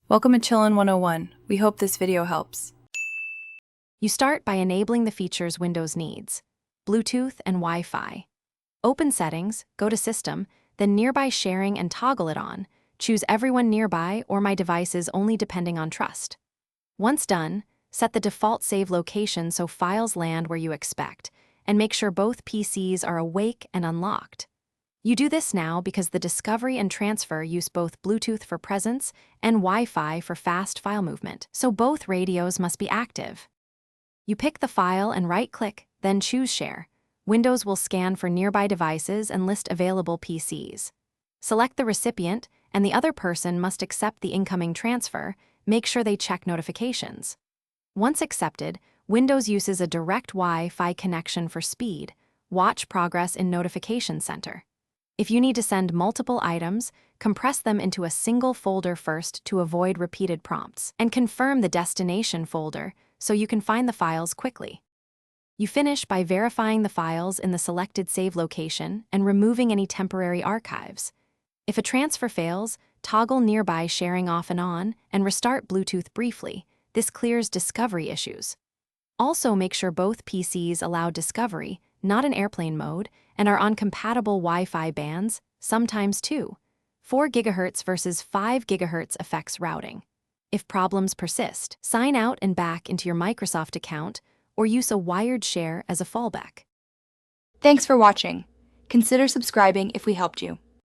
Welcome to Chillin' 101. We hope this video helps. You start by enabling the features Windows needs: Bluetooth and Wi-Fi. Open Settings, go to System, then Nearby Sharing and toggle it on. Choose Everyone Nearby or My Devices only depending on trust. Once done, set the default save location so files land where you expect, and make sure both PCs are awake and unlocked. You do this now because the discovery and transfer use both Bluetooth for presence and Wi-Fi for fast file movement, so both radios must be active. You pick the file and right-click, then choose Share. Windows will scan for nearby devices and list available PCs. Select the recipient, and the other person must accept the incoming transfer. Make sure they check notifications. Once accepted, Windows uses a direct Wi-Fi connection for speed. Watch progress in Notification Center. If you need to send multiple items, compress them into a single folder first to avoid repeated prompts, and confirm the destination folder so you can find the files quickly. You finish by verifying the files in the selected save location and removing any temporary archives. If a transfer fails, toggle Nearby Sharing off and on and restart Bluetooth briefly. This clears discovery issues. Also, make sure both PCs allow discovery, not in airplane mode, and are on compatible Wi-Fi bands, sometimes 4 GHz versus 5 GHz affects routing. If problems persist, sign out and back into your Microsoft account or use a wired share as a fallback. Thanks for watching. Consider subscribing if we helped you.